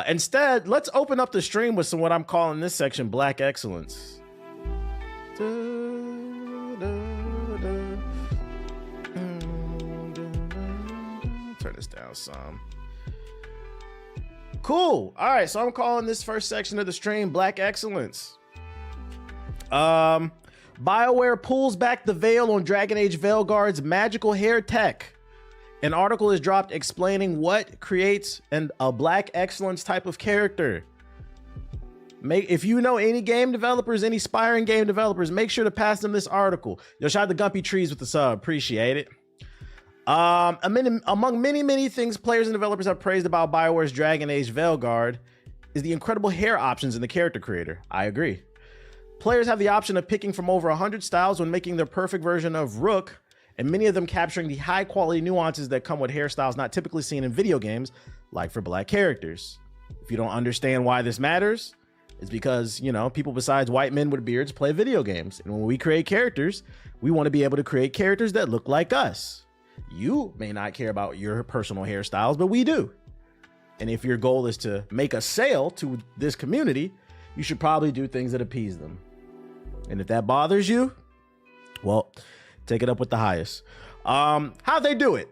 Instead, let's open up the stream with some what I'm calling this section Black Excellence. Turn this down some. Cool. All right, so I'm calling this first section of the stream Black Excellence. BioWare pulls back the veil on Dragon Age Veilguard's magical hair tech. An article is dropped explaining what creates a Black Excellence type of character. If you know any game developers, any aspiring game developers, make sure to pass them this article. Yo, shout out to Gumpy Trees with the sub. Appreciate it. Among many things players and developers have praised about BioWare's Dragon Age Veilguard is the incredible hair options in the character creator. I agree. Players have the option of picking from over 100 styles when making their perfect version of Rook, and many of them capturing the high quality nuances that come with hairstyles not typically seen in video games, like for Black characters. If you don't understand why this matters, it's because, you know, people besides white men with beards play video games. And when we create characters, we want to be able to create characters that look like us. You may not care about your personal hairstyles, but we do. And if your goal is to make a sale to this community, you should probably do things that appease them. And if that bothers you, well, take it up with the highest. How'd they do it?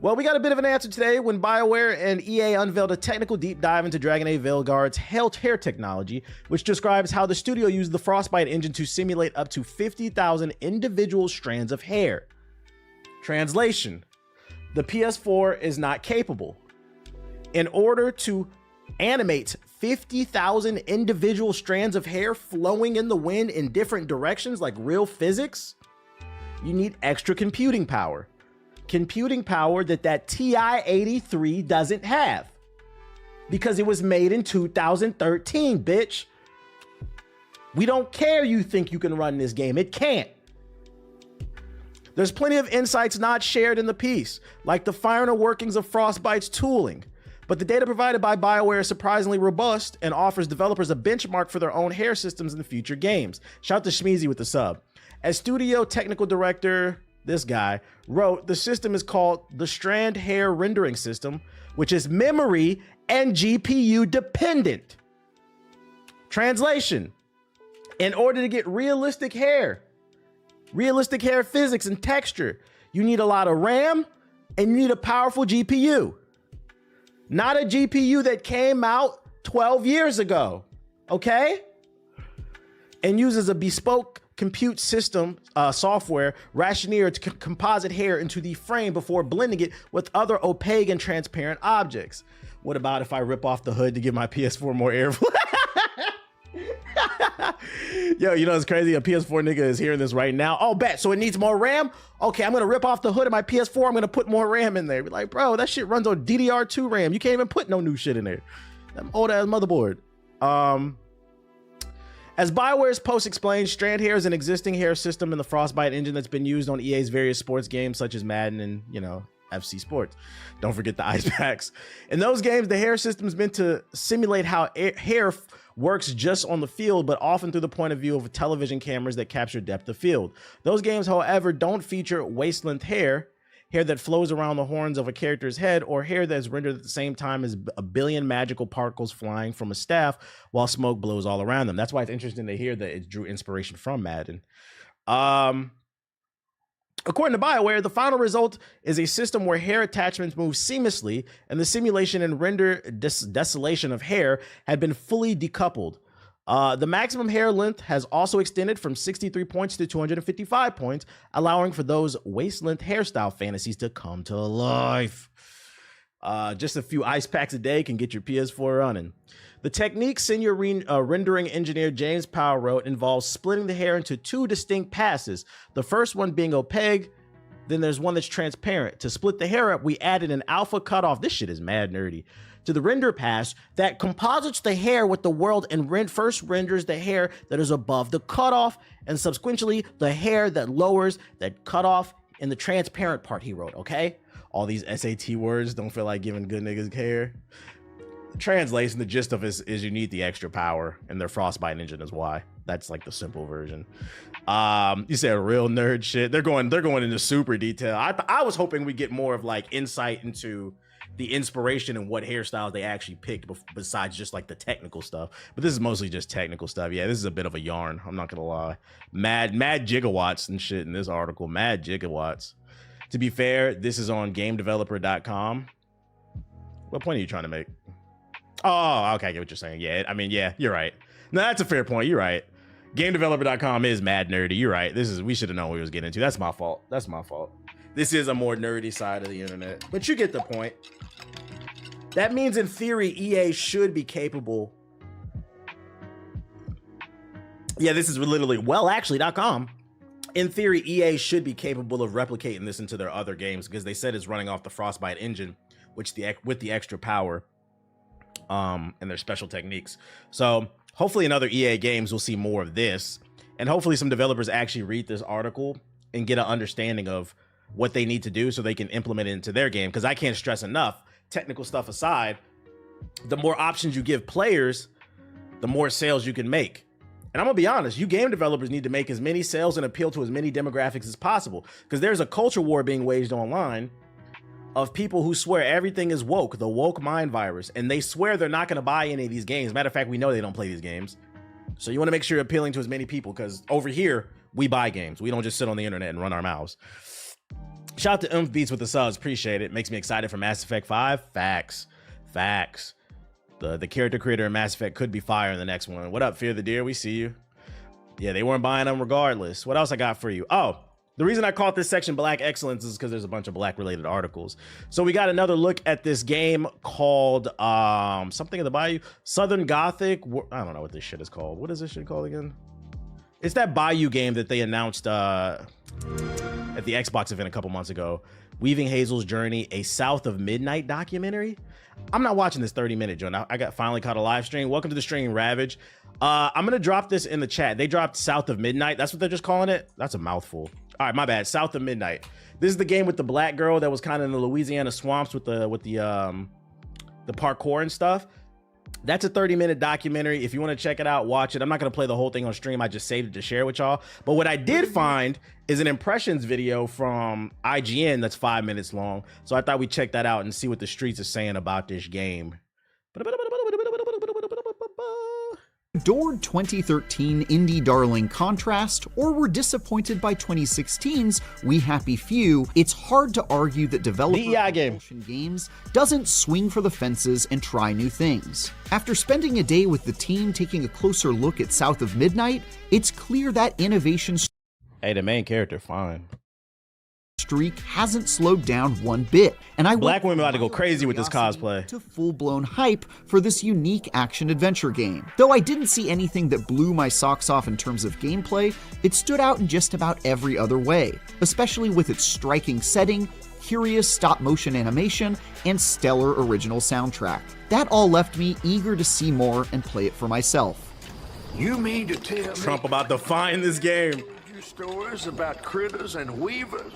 Well, we got a bit of an answer today when BioWare and EA unveiled a technical deep dive into Dragon Age Veilguard's hair technology, which describes how the studio used the Frostbite engine to simulate up to 50,000 individual strands of hair. Translation: the PS4 is not capable. In order to animate 50,000 individual strands of hair flowing in the wind in different directions like real physics, you need extra computing power. Computing power that TI-83 doesn't have. Because it was made in 2013, bitch. We don't care you think you can run this game. It can't. There's plenty of insights not shared in the piece, like the finer workings of Frostbite's tooling. But the data provided by BioWare is surprisingly robust and offers developers a benchmark for their own hair systems in future games. Shout out to Shmeezy with the sub. As studio technical director, this guy, wrote, the system is called the Strand Hair Rendering System, which is memory and GPU dependent. Translation: in order to get realistic hair physics and texture, you need a lot of RAM and you need a powerful GPU. Not a GPU that came out 12 years ago, okay? And uses a bespoke compute system software rationeer to composite hair into the frame before blending it with other opaque and transparent objects. What about if I rip off the hood to give my PS4 more airflow? Yo, you know it's crazy? A PS4 nigga is hearing this right now. Oh, bet. So it needs more RAM? Okay, I'm gonna rip off the hood of my PS4. I'm gonna put more RAM in there. Be like, bro, that shit runs on DDR2 RAM. You can't even put no new shit in there. That old ass motherboard. As BioWare's post explains, Strand Hair is an existing hair system in the Frostbite engine that's been used on EA's various sports games such as Madden and, you know, FC Sports. Don't forget the ice packs. In those games, the hair system is meant to simulate how hair works just on the field, but often through the point of view of television cameras that capture depth of field. Those games, however, don't feature waist-length hair that flows around the horns of a character's head, or hair that is rendered at the same time as a billion magical particles flying from a staff while smoke blows all around them. That's why it's interesting to hear that it drew inspiration from Madden. According to BioWare, the final result is a system where hair attachments move seamlessly, and the simulation and render desolation of hair had been fully decoupled. The maximum hair length has also extended from 63 points to 255 points, allowing for those waist-length hairstyle fantasies to come to life. Just a few ice packs a day can get your PS4 running. The technique senior rendering engineer James Powell wrote involves splitting the hair into two distinct passes, the first one being opaque, then there's one that's transparent. To split the hair up, we added an alpha cutoff, this shit is mad nerdy, to the render pass that composites the hair with the world and first renders the hair that is above the cutoff, and subsequently the hair that lowers that cutoff in the transparent part, he wrote, okay? All these SAT words don't feel like giving good niggas hair. Translation, the gist of it is you need the extra power, and their Frostbite engine is why. That's like the simple version. You said real nerd shit. They're going into super detail. I was hoping we get more of like insight into, the inspiration and what hairstyles they actually picked besides just like the technical stuff. But this is mostly just technical stuff. Yeah, this is a bit of a yarn. I'm not gonna lie. Mad gigawatts and shit in this article. Mad gigawatts. To be fair, this is on gamedeveloper.com. What point are you trying to make? Oh, okay, I get what you're saying. Yeah, I mean, yeah, you're right. No, that's a fair point. You're right. GameDeveloper.com is mad nerdy. You're right. We should have known what we was getting into. That's my fault. That's my fault. This is a more nerdy side of the internet, but you get the point. That means in theory, EA should be capable. Yeah, this is literally wellactually.com. In theory, EA should be capable of replicating this into their other games because they said it's running off the Frostbite engine, which with the extra power and their special techniques. So hopefully in other EA games, we'll see more of this. And hopefully some developers actually read this article and get an understanding of what they need to do so they can implement it into their game. Because I can't stress enough, technical stuff aside, the more options you give players, the more sales you can make. And I'm gonna be honest, you game developers need to make as many sales and appeal to as many demographics as possible. Because there's a culture war being waged online of people who swear everything is woke, the woke mind virus, and they swear they're not going to buy any of these games. Matter of fact, we know they don't play these games. So you want to make sure you're appealing to as many people because over here, we buy games. We don't just sit on the internet and run our mouths. Shout out to Oomph Beats with the subs. Appreciate it. Makes me excited for Mass Effect 5. Facts. Facts. The character creator in Mass Effect could be fire in the next one. What up, Fear the Deer? We see you. Yeah, they weren't buying them regardless. What else I got for you? Oh, the reason I called this section Black Excellence is because there's a bunch of Black related articles. So we got another look at this game called something in the Bayou, Southern Gothic. I don't know what this shit is called. What is this shit called again? It's that Bayou game that they announced at the Xbox event a couple months ago. Weaving Hazel's Journey, a South of Midnight documentary. I'm not watching this 30-minute joint. I finally caught a live stream. Welcome to the stream, Ravage. I'm gonna drop this in the chat. They dropped South of Midnight. That's what they're just calling it. That's a mouthful. All right, my bad. South of Midnight. This is the game with the black girl that was kind of in the Louisiana swamps with the parkour and stuff. That's a 30-minute documentary. If you want to check it out, watch it. I'm not going to play the whole thing on stream. I just saved it to share with y'all. But what I did find is an impressions video from IGN that's 5 minutes long. So I thought we'd check that out and see what the streets are saying about this game. Adored 2013 indie darling Contrast, or were disappointed by 2016's We Happy Few, it's hard to argue that developer Compulsion Games doesn't swing for the fences and try new things. After spending a day with the team taking a closer look at South of Midnight, it's clear that innovation Hey, the main character, fine. Streak hasn't slowed down one bit, and Black women about to go crazy with this cosplay. To full-blown hype for this unique action-adventure game. Though I didn't see anything that blew my socks off in terms of gameplay, it stood out in just about every other way, especially with its striking setting, curious stop-motion animation, and stellar original soundtrack. That all left me eager to see more and play it for myself. You mean to tell me Trump about to find this game? Stories about critters and weavers?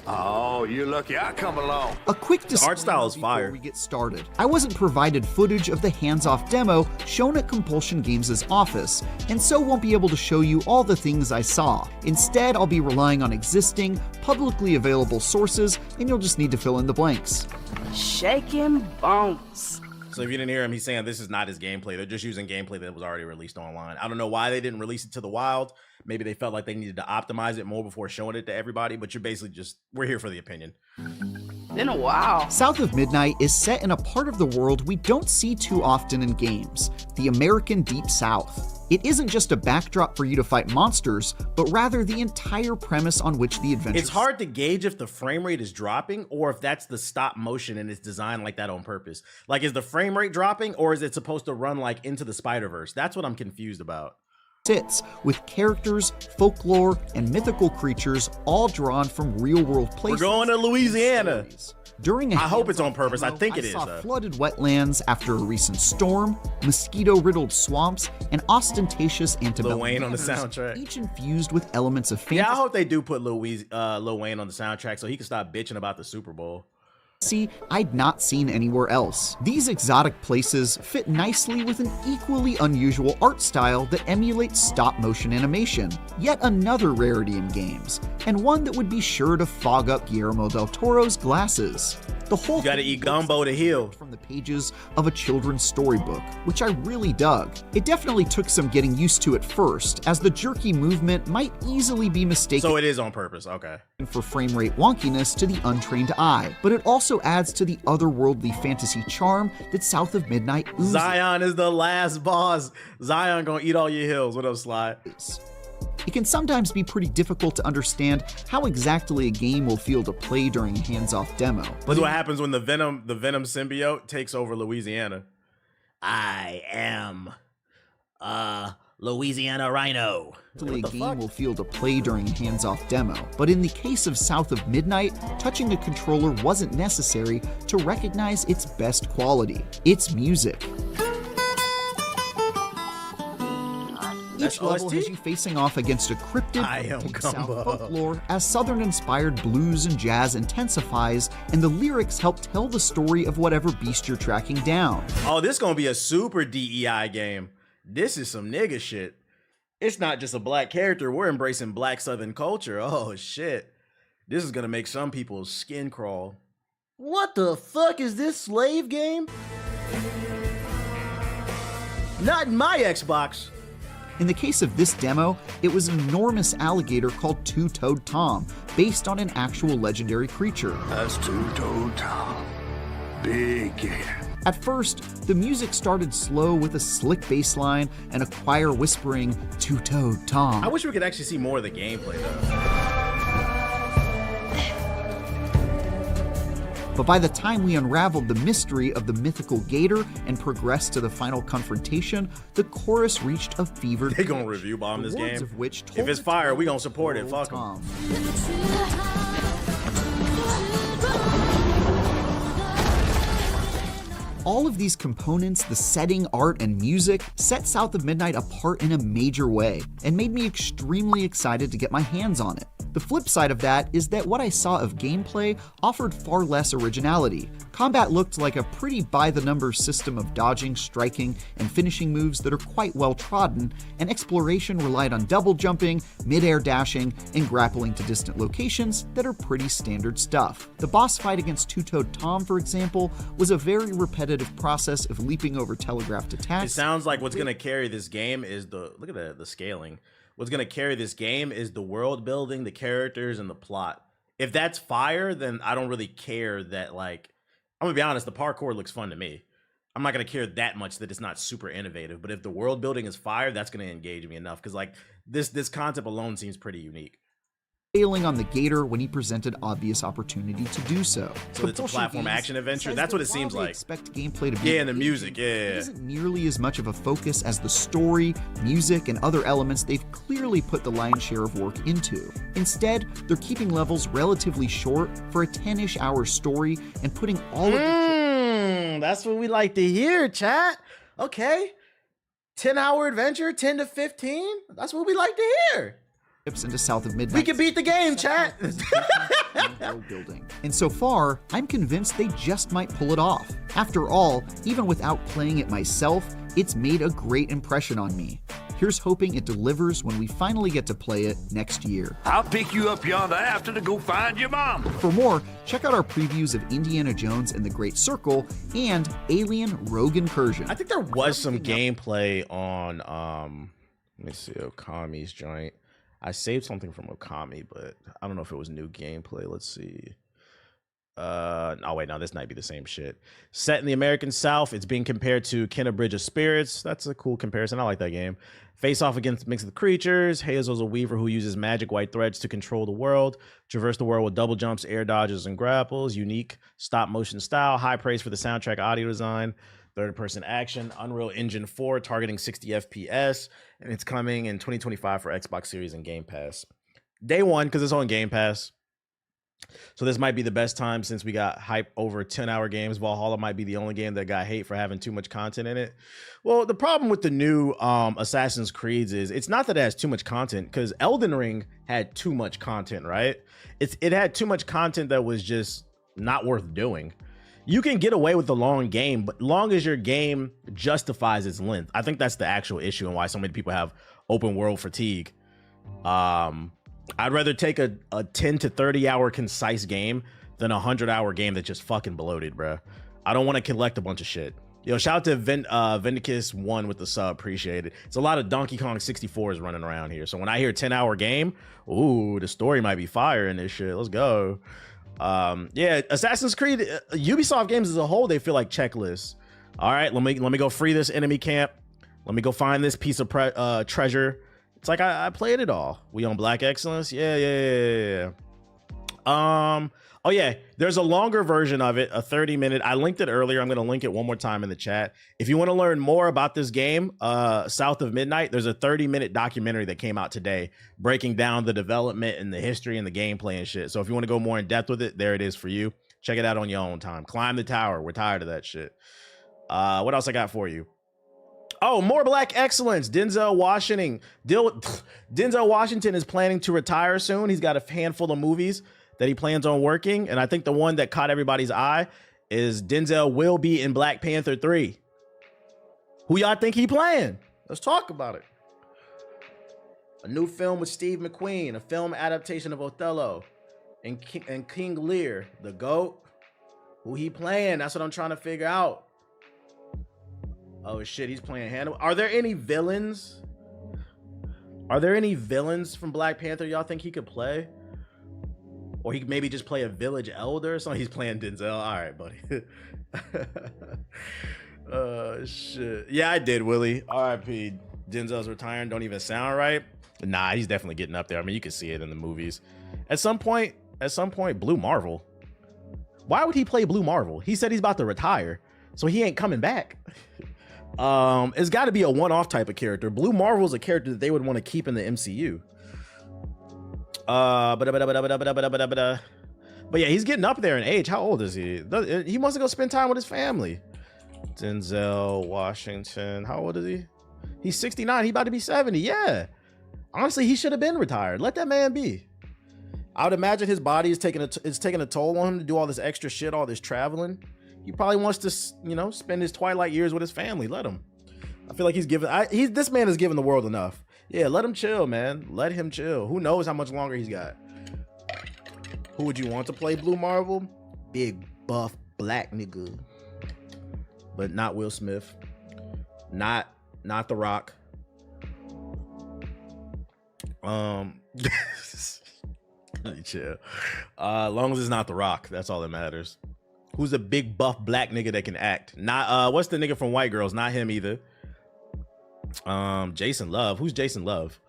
Oh, you're lucky I come along. A quick disclaimer art style is fire. Before we get started. I wasn't provided footage of the hands-off demo shown at Compulsion Games' office, and so won't be able to show you all the things I saw. Instead, I'll be relying on existing, publicly available sources, and you'll just need to fill in the blanks. Shaking bones. So if you didn't hear him, he's saying this is not his gameplay. They're just using gameplay that was already released online. I don't know why they didn't release it to the wild. Maybe they felt like they needed to optimize it more before showing it to everybody, but you're basically just, we're here for the opinion. Been a while. South of Midnight is set in a part of the world we don't see too often in games, the American Deep South. It isn't just a backdrop for you to fight monsters, but rather the entire premise on which the adventure. It's hard to gauge if the frame rate is dropping or if that's the stop motion and it's designed like that on purpose. Like, is the frame rate dropping or is it supposed to run like Into the Spider-Verse? That's what I'm confused about. Sits with characters, folklore, and mythical creatures all drawn from real-world places. We're going to Louisiana. During I hope it's on purpose. I think it is. I saw flooded wetlands after a recent storm, mosquito-riddled swamps, and ostentatious antebellum. Lil Wayne on the soundtrack. Each infused with elements of fantasy. Yeah, I hope they do put Lil Wayne on the soundtrack so he can stop bitching about the Super Bowl. I'd not seen anywhere else. These exotic places fit nicely with an equally unusual art style that emulates stop-motion animation, yet another rarity in games, and one that would be sure to fog up Guillermo del Toro's glasses. The whole You gotta thing eat gumbo to heal. from the pages of a children's storybook, which I really dug. It definitely took some getting used to at first, as the jerky movement might easily be mistaken So it is on purpose, okay. for frame rate wonkiness to the untrained eye, but it also adds to the otherworldly fantasy charm that South of Midnight oozes. Zion is the last boss. Zion gonna eat all your hills. What up, Sly? It can sometimes be pretty difficult to understand how exactly a game will feel to play during a hands-off demo. This is what happens when the Venom symbiote takes over Louisiana. I am Louisiana Rhino. A game will feel to play during a hands-off demo, but in the case of South of Midnight, touching the controller wasn't necessary to recognize its best quality, its music. Each level has you facing off against a cryptid South folklore as Southern-inspired blues and jazz intensifies, and the lyrics help tell the story of whatever beast you're tracking down. Oh, this gonna be a super DEI game. This is some nigga shit. It's not just a black character. We're embracing black Southern culture. Oh, shit. This is gonna make some people's skin crawl. What the fuck is this slave game? Not in my Xbox. In the case of this demo, it was an enormous alligator called Two-Toed Tom, based on an actual legendary creature. That's Two-Toed Tom. Big gator. At first, the music started slow with a slick bass line and a choir whispering, Two-Toed Tom. I wish we could actually see more of the gameplay though. But by the time we unraveled the mystery of the mythical gator and progressed to the final confrontation, the chorus reached a fever They gonna review bomb this game. of which If it's fire, we gonna support it. Fuck 'em. Tom. All of these components, the setting, art, and music, set South of Midnight apart in a major way, and made me extremely excited to get my hands on it. The flip side of that is that what I saw of gameplay offered far less originality. Combat looked like a pretty by-the-numbers system of dodging, striking, and finishing moves that are quite well trodden, and exploration relied on double jumping, mid-air dashing, and grappling to distant locations that are pretty standard stuff. The boss fight against Two-Toed Tom, for example, was a very repetitive process of leaping over telegraphed attacks. It sounds like what's gonna carry this game is look at the scaling. What's gonna carry this game is the world building, the characters, and the plot. If that's fire, then I don't really care that, like, I'm gonna be honest, the parkour looks fun to me. I'm not gonna care that much that it's not super innovative, but if the world building is fire, that's gonna engage me enough, because like this concept alone seems pretty unique. Failing on the gator when he presented obvious opportunity to do so. So it's a platform action adventure. That's what it seems like. Expect gameplay to be and the music, It isn't nearly as much of a focus as the story, music, and other elements they've clearly put the lion's share of work into. Instead, they're keeping levels relatively short for a 10-ish hour story and putting all of the that's what we like to hear, chat. Okay. 10-hour adventure, 10 to 15. That's what we like to hear. Into South of Midnight. We can beat the game, chat. World building. And so far, I'm convinced they just might pull it off. After all, even without playing it myself, it's made a great impression on me. Here's hoping it delivers when we finally get to play it next year. I'll pick you up yonder after to go find your mom. For more, check out our previews of Indiana Jones and the Great Circle and Alien Rogue Incursion. I think there was some gameplay on let me see, Okami's joint. I saved something from Okami, but I don't know if it was new gameplay. Let's see. Oh wait, no, this might be the same shit. Set in the American South, it's being compared to Kenna Bridge of Spirits. That's a cool comparison. I like that game. Face off against mix of creatures. Hazel's a weaver who uses magic white threads to control the world. Traverse the world with double jumps, air dodges, and grapples. Unique stop motion style. High praise for the soundtrack, audio design. Third-person action, Unreal Engine 4, targeting 60 FPS, and it's coming in 2025 for Xbox Series and Game Pass. Day one, because it's on Game Pass. So this might be the best time since we got hype over 10-hour games. Valhalla might be the only game that got hate for having too much content in it. Well, the problem with the new Assassin's Creeds is it's not that it has too much content, because Elden Ring had too much content, right? It had too much content that was just not worth doing. You can get away with the long game, but long as your game justifies its length. I think that's the actual issue and why so many people have open world fatigue. I'd rather take a 10 to 30 hour concise game than a 100-hour game that's just fucking bloated, bro. I don't want to collect a bunch of shit. Yo, shout out to Vindicus 1 with the sub. Appreciate it. It's a lot of Donkey Kong 64s running around here. So when I hear 10-hour game, ooh, the story might be fire in this shit. Let's go. Yeah, Assassin's Creed, Ubisoft games as a whole, they feel like checklists. All right, let me go free this enemy camp. Let me go find this piece of treasure. It's like I played it all. We on Black Excellence? Yeah. Oh yeah, there's a longer version of it, a 30-minute. I linked it earlier. I'm gonna link it one more time in the chat. If you want to learn more about this game, South of Midnight, there's a 30-minute documentary that came out today breaking down the development and the history and the gameplay and shit. So if you want to go more in depth with it, there it is for you. Check it out on your own time. Climb the tower. We're tired of that shit. What else I got for you? Oh, more Black Excellence. Denzel Washington. Denzel Washington is planning to retire soon. He's got a handful of movies that he plans on working, and I think the one that caught everybody's eye is Denzel will be in Black Panther 3. Who y'all think he playing? Let's talk about it. A new film with Steve McQueen, a film adaptation of Othello, and King Lear, the GOAT. Who he playing? That's what I'm trying to figure out. Oh shit, he's playing Hannibal. Are there any villains? Are there any villains from Black Panther y'all think he could play? Or he could maybe just play a village elder or something. He's playing Denzel. All right, buddy. Shit. Yeah, I did, Willie. R.I.P. Denzel's retiring. Don't even sound right. Nah, he's definitely getting up there. I mean, you can see it in the movies. At some point, Blue Marvel. Why would he play Blue Marvel? He said he's about to retire, so he ain't coming back. It's got to be a one-off type of character. Blue Marvel is a character that they would want to keep in the MCU. But yeah, he's getting up there in age. How old is he? He wants to go spend time with his family. Denzel Washington. How old is he? He's 69. He about to be 70. Yeah. Honestly, he should have been retired. Let that man be. I would imagine his body is taking a toll on him to do all this extra shit, all this traveling. He probably wants to, you know, spend his twilight years with his family. Let him. I feel like this man has given the world enough. Yeah, let him chill, man. Let him chill. Who knows how much longer he's got? Who would you want to play Blue Marvel? Big buff black nigga. But not Will Smith. Not The Rock. Chill. As long as it's not The Rock, that's all that matters. Who's a big buff black nigga that can act? Not what's the nigga from White Girls? Not him either. Jason Love. Who's Jason Love?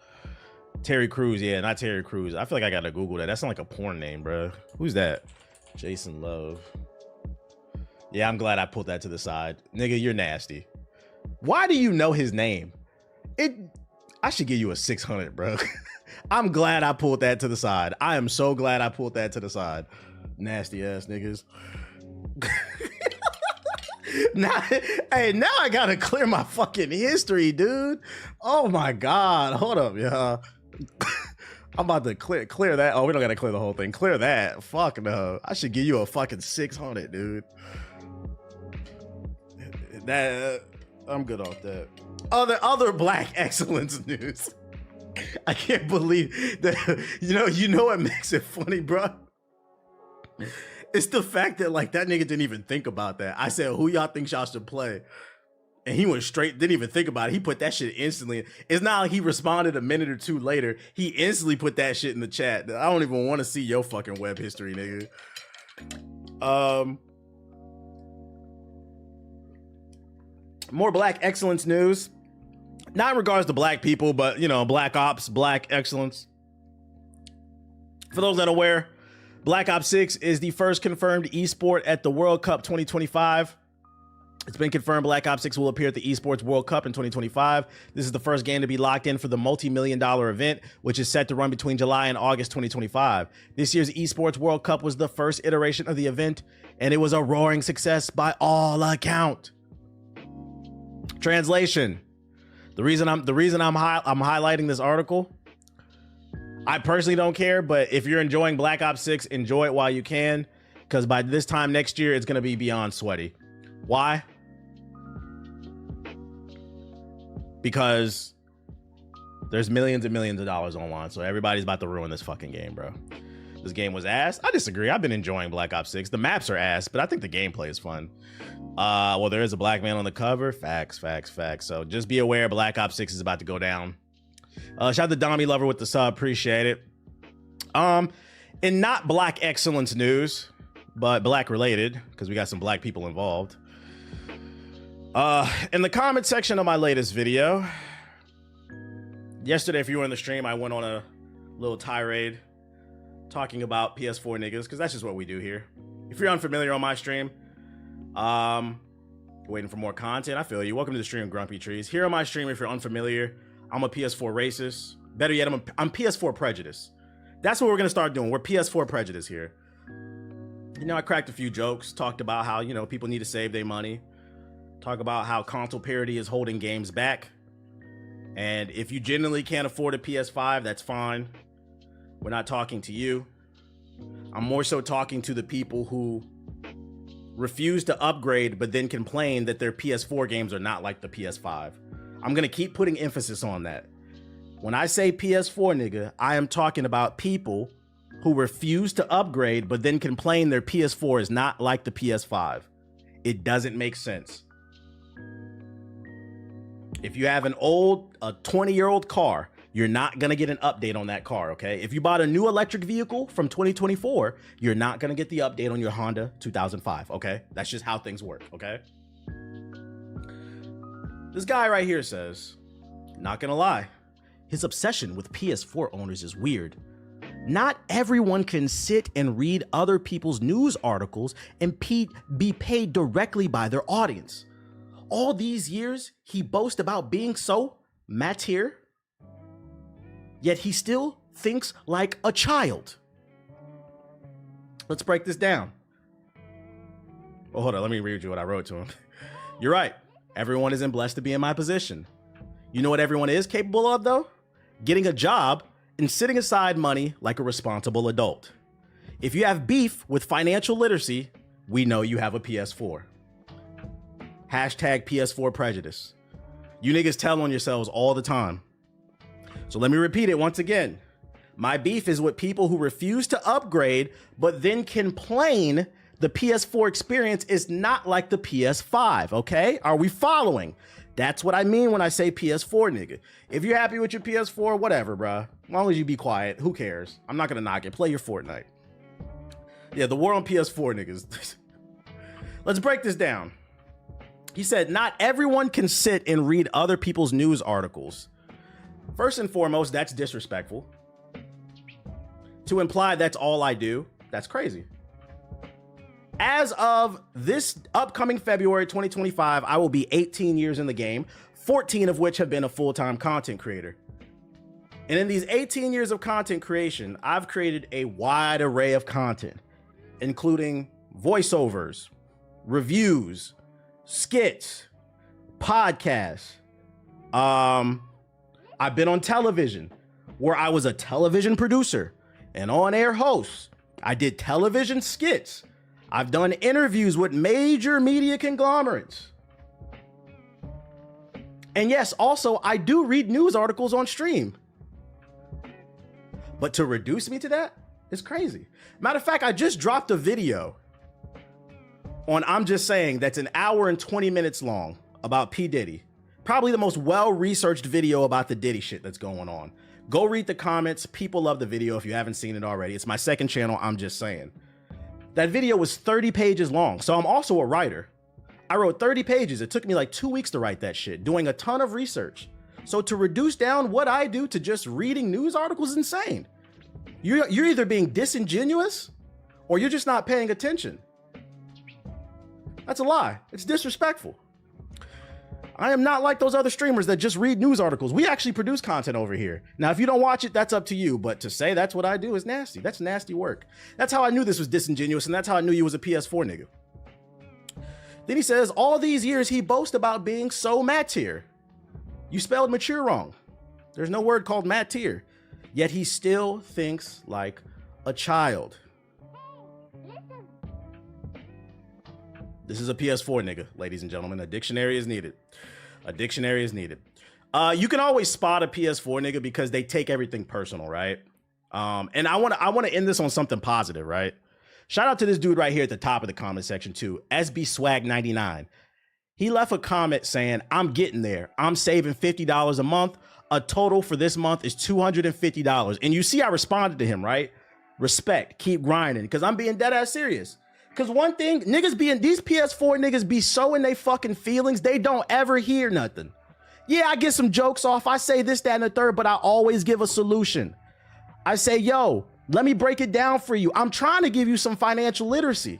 Terry Crews. Yeah, not Terry Crews. I feel like I gotta Google that. That's not like a porn name, bro. Who's that? Jason Love. Yeah, I'm glad I put that to the side. Nigga, you're nasty. Why do you know his name? I should give you a 600, bro. I'm glad I pulled that to the side. I am so glad I pulled that to the side. Nasty ass niggas. Now I gotta clear my fucking history, dude. Oh my god, hold up, y'all. I'm about to clear that. Oh, we don't gotta clear the whole thing. Clear that. Fuck no. I should give you a fucking 600, dude. I'm good off that. Other Black Excellence news. I can't believe that. You know what makes it funny, bro? It's the fact that like that nigga didn't even think about that. I said, who y'all think y'all should play? And he went straight, didn't even think about it. He put that shit instantly. It's not like he responded a minute or two later. He instantly put that shit in the chat. I don't even want to see your fucking web history, nigga. More Black Excellence news. Not in regards to black people, but you know, Black Ops, Black Excellence. For those that are aware, Black Ops 6 is the first confirmed esport at the World Cup 2025. It's been confirmed Black Ops 6 will appear at the Esports World Cup in 2025. This is the first game to be locked in for the multi-million-dollar event, which is set to run between July and August 2025. This year's Esports World Cup was the first iteration of the event, and it was a roaring success by all account. Translation: the reason I'm highlighting this article, I personally don't care, but if you're enjoying Black Ops 6, enjoy it while you can, because by this time next year, it's going to be beyond sweaty. Why? Because there's millions and millions of dollars online, so everybody's about to ruin this fucking game, bro. This game was ass. I disagree. I've been enjoying Black Ops 6. The maps are ass, but I think the gameplay is fun. Well, there is a black man on the cover. Facts. So just be aware Black Ops 6 is about to go down. Shout out to Dommy Lover with the sub. Appreciate it. In not black excellence news, but black related, because we got some black people involved. In the comment section of my latest video, yesterday, if you were in the stream, I went on a little tirade talking about PS4 niggas, because that's just what we do here. If you're unfamiliar on my stream, waiting for more content, I feel you. Welcome to the stream, Grumpy Trees. Here on my stream, if you're unfamiliar, I'm a PS4 racist. Better yet, I'm PS4 prejudice. That's what we're gonna start doing. We're PS4 prejudice here. You know, I cracked a few jokes, talked about how, you know, people need to save their money. Talk about how console parity is holding games back. And if you genuinely can't afford a PS5, that's fine. We're not talking to you. I'm more so talking to the people who refuse to upgrade but then complain that their PS4 games are not like the PS5. I'm gonna keep putting emphasis on that. When I say PS4 nigga, I am talking about people who refuse to upgrade but then complain their PS4 is not like the PS5. It doesn't make sense. If you have a 20-year-old car, you're not gonna get an update on that car, okay? If you bought a new electric vehicle from 2024, you're not gonna get the update on your Honda 2005, okay? That's just how things work, okay? This guy right here says, not gonna lie, his obsession with PS4 owners is weird. Not everyone can sit and read other people's news articles and be paid directly by their audience. All these years, he boasts about being so mature, yet he still thinks like a child. Let's break this down. Oh, hold on, let me read you what I wrote to him. You're right. Everyone isn't blessed to be in my position. You know what everyone is capable of, though? Getting a job and sitting aside money like a responsible adult. If you have beef with financial literacy, we know you have a PS4. Hashtag PS4 prejudice. You niggas tell on yourselves all the time. So let me repeat it once again. My beef is with people who refuse to upgrade, but then complain the PS4 experience is not like the PS5, okay? Are we following? That's what I mean when I say PS4 nigga. If you're happy with your PS4, whatever, bruh. As long as you be quiet, who cares? I'm not gonna knock it. Play your Fortnite. Yeah, the war on PS4 niggas. Let's break this down. He said, not everyone can sit and read other people's news articles. First and foremost, that's disrespectful. To imply that's all I do, that's crazy. As of this upcoming February 2025, I will be 18 years in the game, 14 of which have been a full-time content creator. And in these 18 years of content creation, I've created a wide array of content, including voiceovers, reviews, skits, podcasts. I've been on television where I was a television producer, an on-air host. I did television skits. I've done interviews with major media conglomerates. And yes, also, I do read news articles on stream. But to reduce me to that is crazy. Matter of fact, I just dropped a video on I'm Just Saying that's an hour and 20 minutes long about P. Diddy. Probably the most well-researched video about the Diddy shit that's going on. Go read the comments. People love the video if you haven't seen it already. It's my second channel, I'm Just Saying. That video was 30 pages long, so I'm also a writer. I wrote 30 pages. It took me like 2 weeks to write that shit, doing a ton of research. So to reduce down what I do to just reading news articles is insane. You're either being disingenuous or you're just not paying attention. That's a lie. It's disrespectful. I am not like those other streamers that just read news articles. We actually produce content over here. Now, if you don't watch it, that's up to you. But to say that's what I do is nasty. That's nasty work. That's how I knew this was disingenuous, and that's how I knew you was a PS4 nigga. Then he says, all these years he boasts about being so mature. You spelled mature wrong. There's no word called mature. Yet he still thinks like a child. This is a PS4 nigga, ladies and gentlemen. A dictionary is needed. A dictionary is needed. You can always spot a PS4 nigga because they take everything personal, right? And I want to end this on something positive, right? Shout out to this dude right here at the top of the comment section too, SB Swag 99. He left a comment saying, "I'm getting there. I'm saving $50 a month. A total for this month is $250." And you see, I responded to him, right? Respect, keep grinding, because I'm being dead ass serious. Because one thing, these PS4 niggas be so in they fucking feelings, they don't ever hear nothing. Yeah, I get some jokes off. I say this, that, and the third, but I always give a solution. I say, yo, let me break it down for you. I'm trying to give you some financial literacy.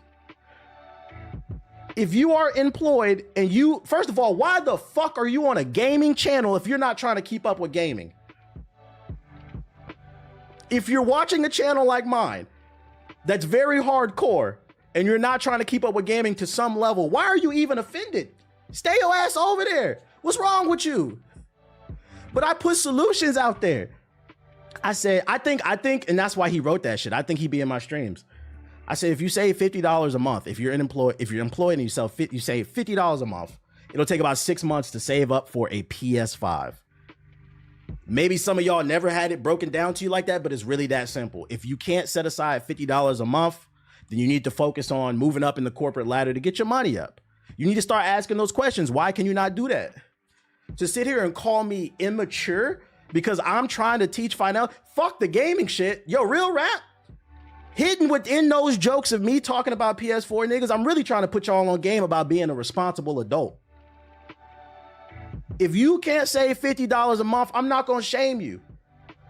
If you are employed and first of all, why the fuck are you on a gaming channel if you're not trying to keep up with gaming? If you're watching a channel like mine, that's very hardcore, and you're not trying to keep up with gaming to some level, why are you even offended? Stay your ass over there. What's wrong with you? But I put solutions out there. I said, I think, and that's why he wrote that shit. I think he'd be in my streams. I said, if you save $50 a month, if you're employed and you save $50 a month, it'll take about 6 months to save up for a PS5. Maybe some of y'all never had it broken down to you like that, but it's really that simple. If you can't set aside $50 a month, then you need to focus on moving up in the corporate ladder to get your money up. You need to start asking those questions. Why can you not do that? To sit here and call me immature because I'm trying to teach finance, fuck the gaming shit. Yo, real rap. Hidden within those jokes of me talking about PS4 niggas, I'm really trying to put y'all on game about being a responsible adult. If you can't save $50 a month, I'm not gonna shame you.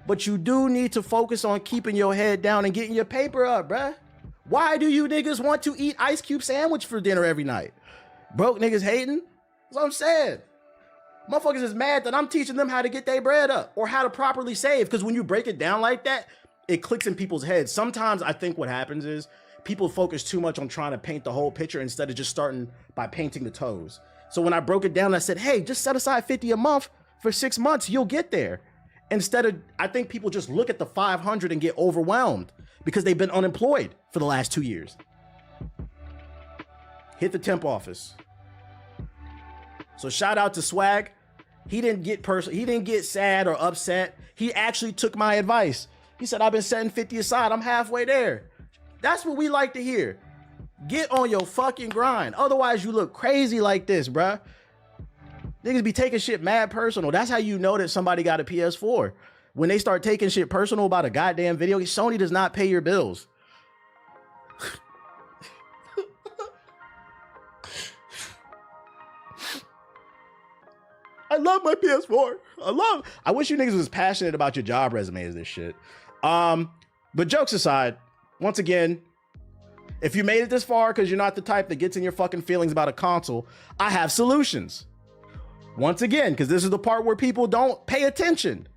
But you do need to focus on keeping your head down and getting your paper up, bruh. Why do you niggas want to eat ice cube sandwich for dinner every night? Broke niggas hating? That's what I'm saying. Motherfuckers is mad that I'm teaching them how to get their bread up or how to properly save. Because when you break it down like that, it clicks in people's heads. Sometimes I think what happens is people focus too much on trying to paint the whole picture instead of just starting by painting the toes. So when I broke it down, I said, hey, just set aside $50 a month for 6 months, you'll get there. Instead of, I think people just look at the 500 and get overwhelmed because they've been unemployed for the last 2 years. Hit the temp office. So shout out to Swag. He didn't get sad or upset. He actually took my advice. He said, I've been setting 50 aside. I'm halfway there. That's what we like to hear. Get on your fucking grind. Otherwise, you look crazy like this, bruh. Niggas be taking shit mad personal. That's how you know that somebody got a PS4. When they start taking shit personal about a goddamn video, Sony does not pay your bills. I love my PS4. I wish you niggas was passionate about your job resume as this shit. But jokes aside, once again, if you made it this far because you're not the type that gets in your fucking feelings about a console, I have solutions. Once again, because this is the part where people don't pay attention.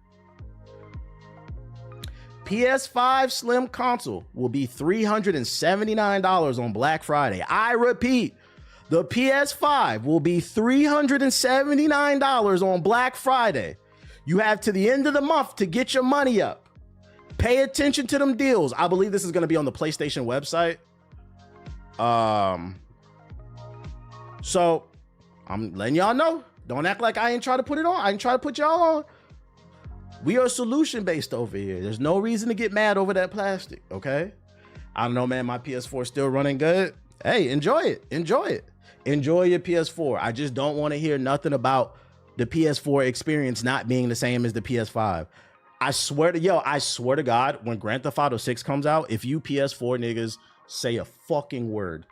PS5 Slim console will be $379 on Black Friday. I repeat, the PS5 will be $379 on Black Friday. You have to the end of the month to get your money up. Pay attention to them deals. I believe this is going to be on the PlayStation website. So I'm letting y'all know. Don't act like I ain't try to put it on. I ain't try to put y'all on. We are solution based over here. There's no reason to get mad over that plastic, okay? I don't know, man. My PS4 is still running good. Hey, enjoy it. Enjoy it. Enjoy your PS4. I just don't want to hear nothing about the PS4 experience not being the same as the PS5. I swear to God, when Grand Theft Auto 6 comes out, if you PS4 niggas say a fucking word